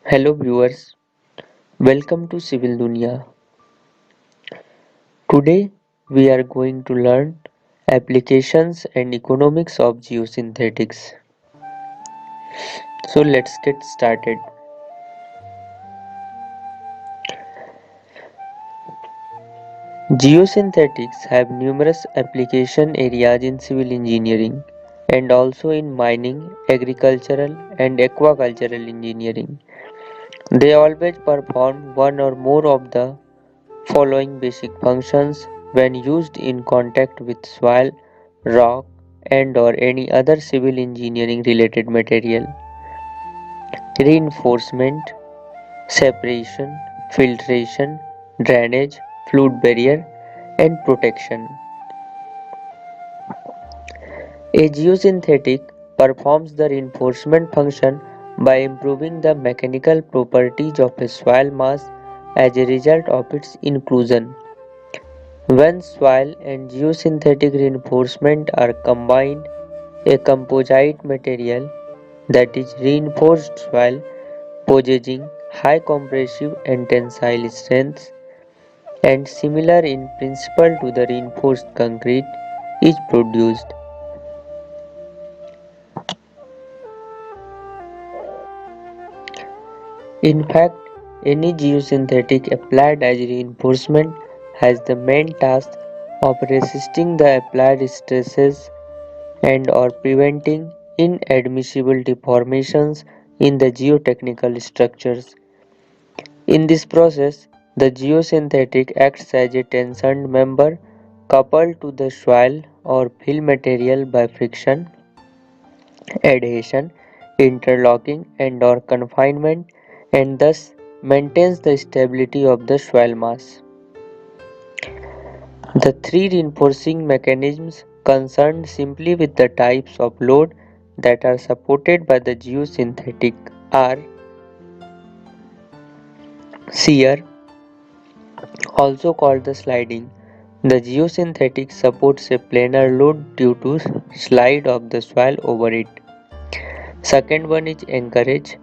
Hello viewers, welcome to Civil Dunya. Today we are going to learn applications and economics of geosynthetics. So let's get started. Geosynthetics have numerous application areas in civil engineering and also in mining, agricultural and aquacultural engineering. They always perform one or more of the following basic functions when used in contact with soil, rock, and or any other civil engineering related material: reinforcement, separation, filtration, drainage, flood barrier, and protection. A geosynthetic performs the reinforcement function by improving the mechanical properties of a soil mass as a result of its inclusion. When soil and geosynthetic reinforcement are combined, a composite material, that is reinforced soil possessing high compressive and tensile strengths and similar in principle to the reinforced concrete, is produced. In fact, any geosynthetic applied as reinforcement has the main task of resisting the applied stresses and or preventing inadmissible deformations in the geotechnical structures. In this process, the geosynthetic acts as a tensioned member coupled to the soil or fill material by friction, adhesion, interlocking and or confinement, and thus maintains the stability of the soil mass. The three reinforcing mechanisms concerned simply with the types of load that are supported by the geosynthetic are shear, also called the sliding. The geosynthetic supports a planar load due to slide of the soil over it. Second one is anchorage,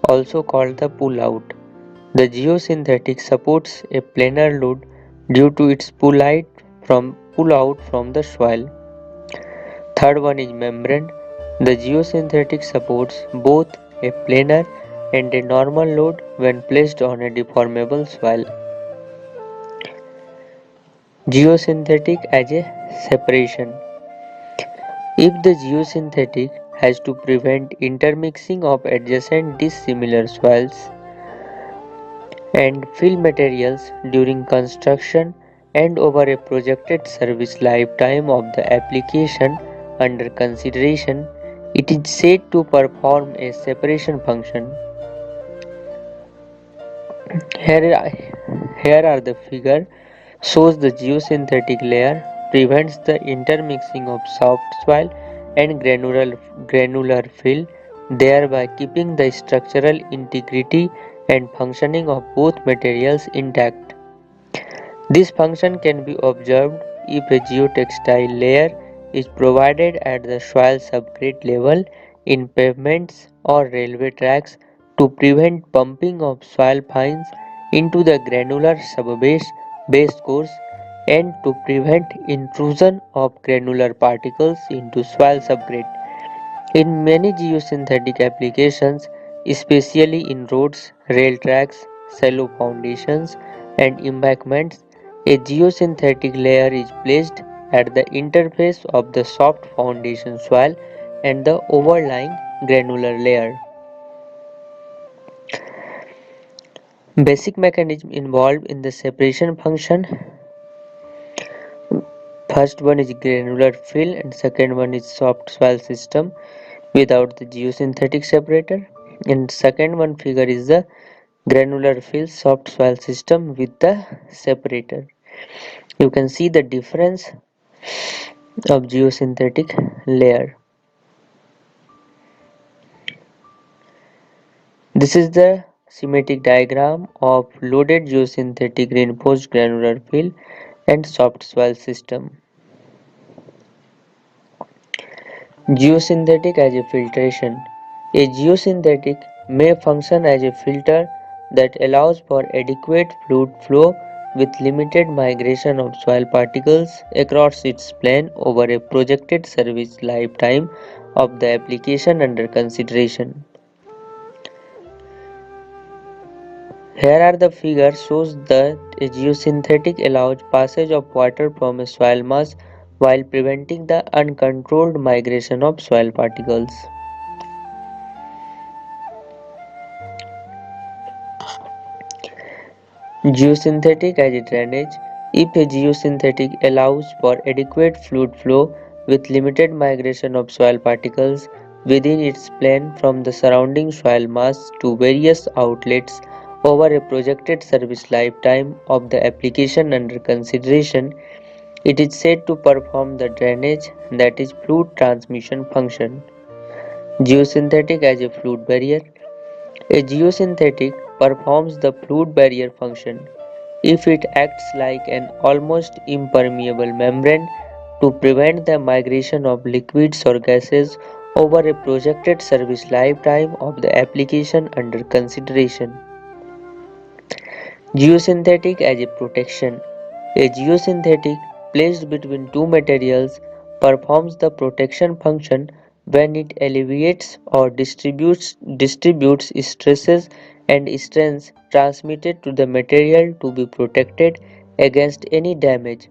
also called the pull out. The geosynthetic supports a planar load due to its pull out from the soil. Third one is membrane. The geosynthetic supports both a planar and a normal load when placed on a deformable soil. Geosynthetic as a separation. If the geosynthetic has to prevent intermixing of adjacent dissimilar soils and fill materials during construction and over a projected service lifetime of the application under consideration, it is said to perform a separation function. Here are the figure shows the geosynthetic layer prevents the intermixing of soft soil and granular fill, thereby keeping the structural integrity and functioning of both materials intact. This function can be observed if a geotextile layer is provided at the soil subgrade level in pavements or railway tracks to prevent pumping of soil fines into the granular subbase base course and to prevent intrusion of granular particles into soil subgrade. In many geosynthetic applications, especially in roads, rail tracks, shallow foundations, and embankments, a geosynthetic layer is placed at the interface of the soft foundation soil and the overlying granular layer. Basic mechanism involved in the separation function. First one is granular fill and second one is soft soil system without the geosynthetic separator. And second one figure is the granular fill soft soil system with the separator. You can see the difference of geosynthetic layer. This is the schematic diagram of loaded geosynthetic reinforced granular fill and soft soil system. Geosynthetic as a filtration. A geosynthetic may function as a filter that allows for adequate fluid flow with limited migration of soil particles across its plane over a projected service lifetime of the application under consideration. Here are the figure shows that a geosynthetic allows passage of water from a soil mass while preventing the uncontrolled migration of soil particles. Geosynthetic as a drainage. If a geosynthetic allows for adequate fluid flow with limited migration of soil particles within its plane from the surrounding soil mass to various outlets over a projected service lifetime of the application under consideration, it is said to perform the drainage, that is fluid transmission function. Geosynthetic as a fluid barrier. A geosynthetic performs the fluid barrier function if it acts like an almost impermeable membrane to prevent the migration of liquids or gases over a projected service lifetime of the application under consideration. Geosynthetic as a protection. A geosynthetic placed between two materials performs the protection function when it alleviates or distributes stresses and strains transmitted to the material to be protected against any damage.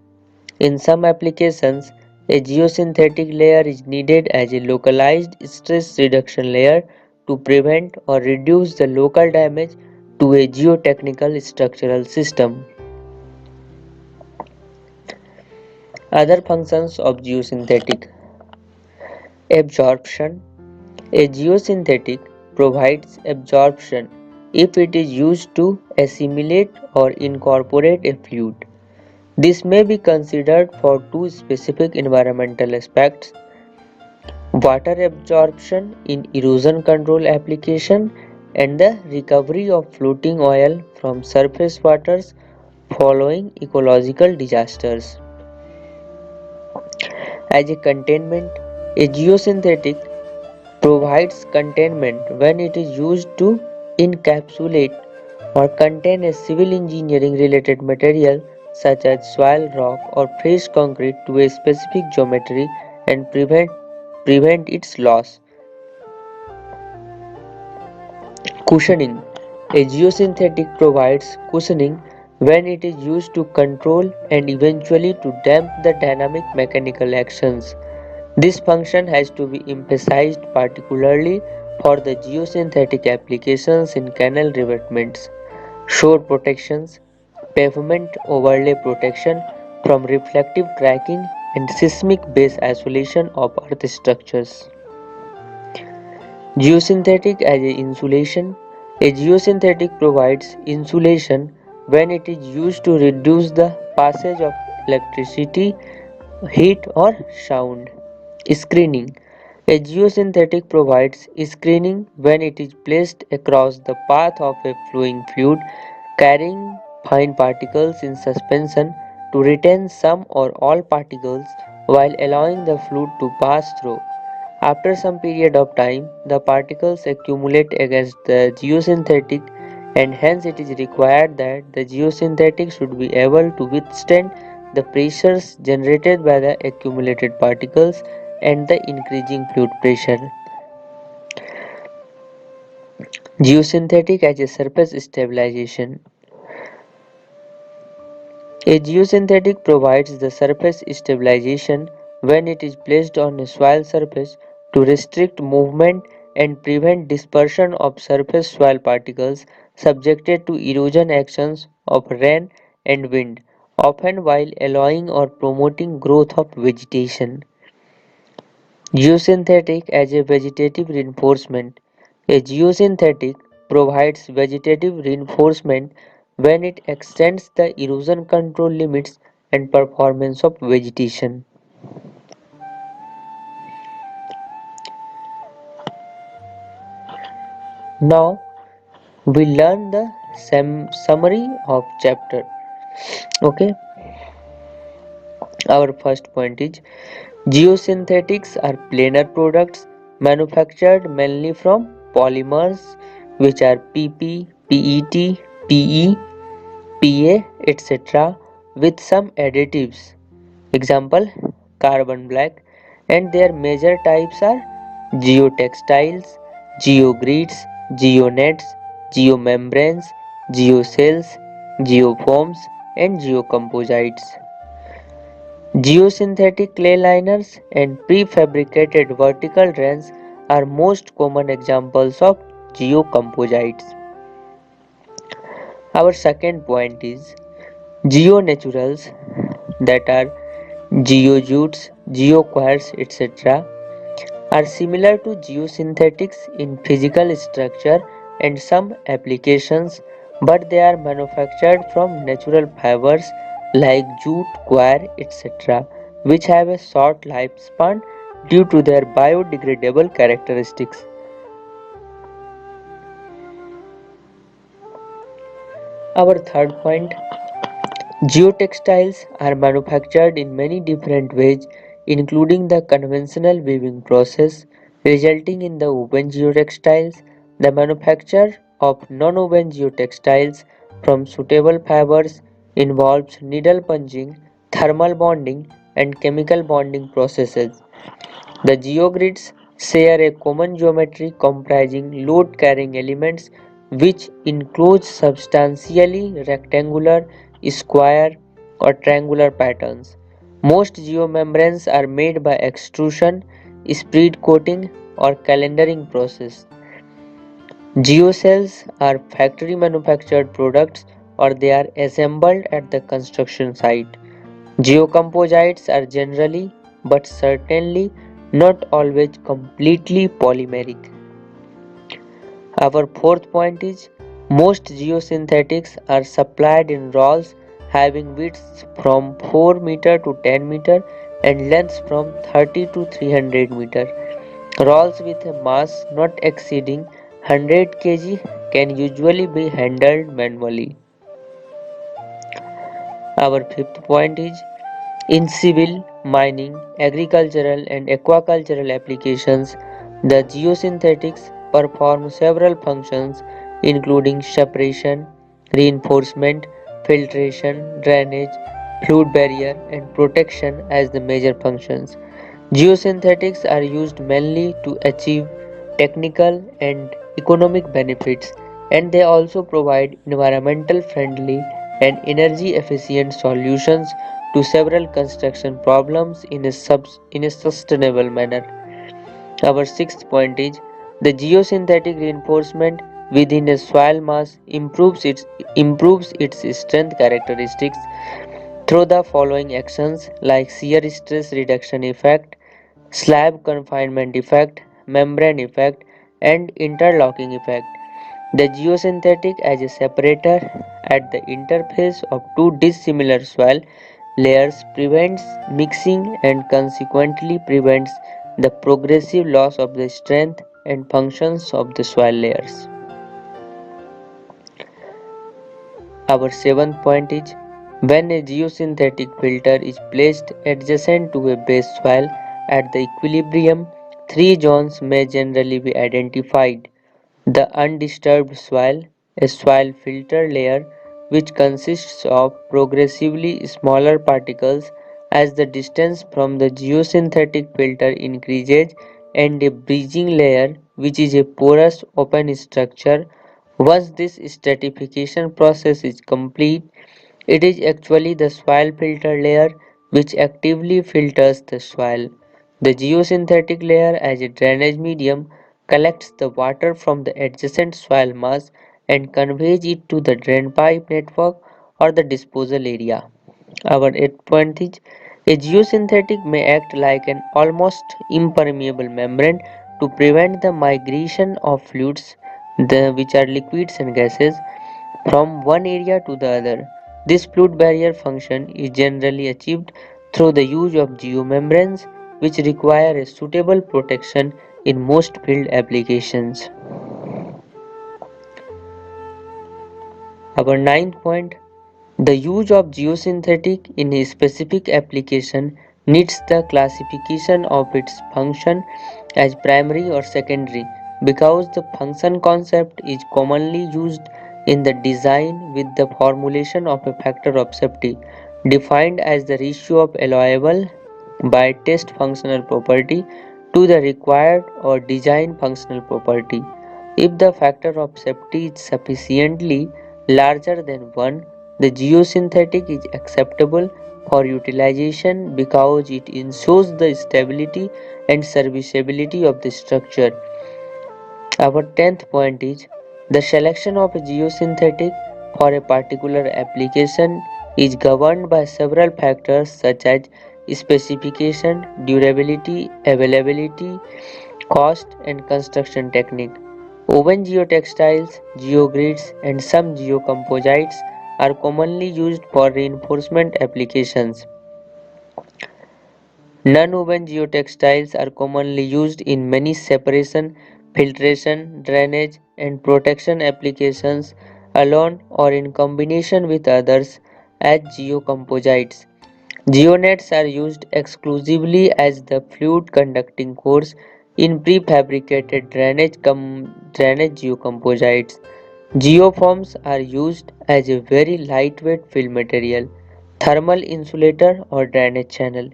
In some applications, a geosynthetic layer is needed as a localized stress reduction layer to prevent or reduce the local damage to a geotechnical structural system. Other functions of geosynthetic absorption. A geosynthetic provides absorption if it is used to assimilate or incorporate a fluid. This may be considered for two specific environmental aspects: water absorption in erosion control application and the recovery of floating oil from surface waters following ecological disasters. As a containment, a geosynthetic provides containment when it is used to encapsulate or contain a civil engineering related material such as soil, rock, or fresh concrete to a specific geometry and prevent its loss. Cushioning. A geosynthetic provides cushioning when it is used to control and eventually to damp the dynamic mechanical actions. This function has to be emphasized particularly for the geosynthetic applications in canal revetments, shore protections, pavement overlay protection from reflective cracking, and seismic base isolation of earth structures. Geosynthetic as a insulation. A geosynthetic provides insulation when it is used to reduce the passage of electricity, heat, or sound. Screening. A geosynthetic provides screening when it is placed across the path of a flowing fluid carrying fine particles in suspension to retain some or all particles while allowing the fluid to pass through. After some period of time, the particles accumulate against the geosynthetic, and hence it is required that the geosynthetic should be able to withstand the pressures generated by the accumulated particles and the increasing fluid pressure. Geosynthetic as a surface stabilization. A geosynthetic provides the surface stabilization when it is placed on a soil surface to restrict movement and prevent dispersion of surface soil particles subjected to erosion actions of rain and wind, often while allowing or promoting growth of vegetation. Geosynthetic as a vegetative reinforcement. A geosynthetic provides vegetative reinforcement when it extends the erosion control limits and performance of vegetation. Now we learn the summary of chapter. Okay, our first point is geosynthetics are planar products manufactured mainly from polymers which are PP, PET, PE, PA, etc., with some additives. Example, carbon black, and their major types are geotextiles, geogrids, geonets, geomembranes, geocells, geofoams, and geocomposites. Geosynthetic clay liners and prefabricated vertical drains are most common examples of geocomposites. Our second point is geonaturals, that are geojutes, geoquartz, etc., are similar to geosynthetics in physical structure and some applications, but they are manufactured from natural fibers like jute, coir, etc., which have a short lifespan due to their biodegradable characteristics. Our third point, geotextiles are manufactured in many different ways, including the conventional weaving process, resulting in the woven geotextiles. The manufacture of non-woven geotextiles from suitable fibers involves needle punching, thermal bonding, and chemical bonding processes. The geogrids share a common geometry comprising load-carrying elements which includes substantially rectangular, square, or triangular patterns. Most geomembranes are made by extrusion, spread coating, or calendering process. Geocells are factory manufactured products or they are assembled at the construction site. Geocomposites are generally, but certainly not always completely polymeric. Our fourth point is most geosynthetics are supplied in rolls having widths from 4 meter to 10 meter and lengths from 30 to 300 meter. Rolls with a mass not exceeding 100 kg can usually be handled manually. Our fifth point is in civil, mining, agricultural, and aquacultural applications, the geosynthetics perform several functions including separation, reinforcement, filtration, drainage, flood barrier, and protection as the major functions. Geosynthetics are used mainly to achieve technical and economic benefits, and they also provide environmental friendly and energy efficient solutions to several construction problems in a sustainable manner. Our sixth point is the geosynthetic reinforcement within a soil mass improves its strength characteristics through the following actions like shear stress reduction effect, slab confinement effect, membrane effect, and interlocking effect. The geosynthetic as a separator at the interface of two dissimilar soil layers prevents mixing and consequently prevents the progressive loss of the strength and functions of the soil layers. Our seventh point is when a geosynthetic filter is placed adjacent to a base soil at the equilibrium, three zones may generally be identified. The undisturbed soil, a soil filter layer which consists of progressively smaller particles as the distance from the geosynthetic filter increases, and a bridging layer which is a porous open structure. Once this stratification process is complete, it is actually the soil filter layer which actively filters the soil. The geosynthetic layer as a drainage medium collects the water from the adjacent soil mass and conveys it to the drain pipe network or the disposal area. Our eighth point is a geosynthetic may act like an almost impermeable membrane to prevent the migration of fluids, which are liquids and gases, from one area to the other. This fluid barrier function is generally achieved through the use of geomembranes, which require a suitable protection in most field applications. Our ninth point, the use of geosynthetic in a specific application needs the classification of its function as primary or secondary. because the function concept is commonly used in the design with the formulation of a factor of safety defined as the ratio of allowable by test functional property to the required or design functional property. If the factor of safety is sufficiently larger than 1, the geosynthetic is acceptable for utilization because it ensures the stability and serviceability of the structure. Our 10th point is the selection of a geosynthetic for a particular application is governed by several factors such as specification, durability, availability, cost, and construction technique. Woven geotextiles, geogrids, and some geocomposites are commonly used for reinforcement applications. Non-woven geotextiles are commonly used in many separation, filtration, drainage, and protection applications alone or in combination with others as geocomposites. Geonets are used exclusively as the fluid conducting cores in prefabricated drainage geocomposites. Geoforms are used as a very lightweight fill material, thermal insulator or drainage channel.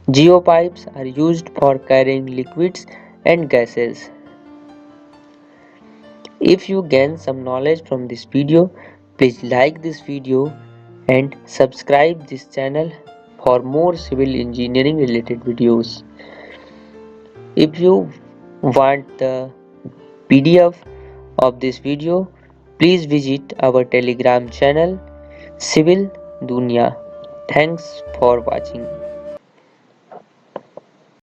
Geopipes are used for carrying liquids and gases. If you gain some knowledge from this video, please like this video and subscribe this channel for more civil engineering related videos. If you want the PDF of this video, please visit our Telegram channel Civil Dunya. Thanks for watching.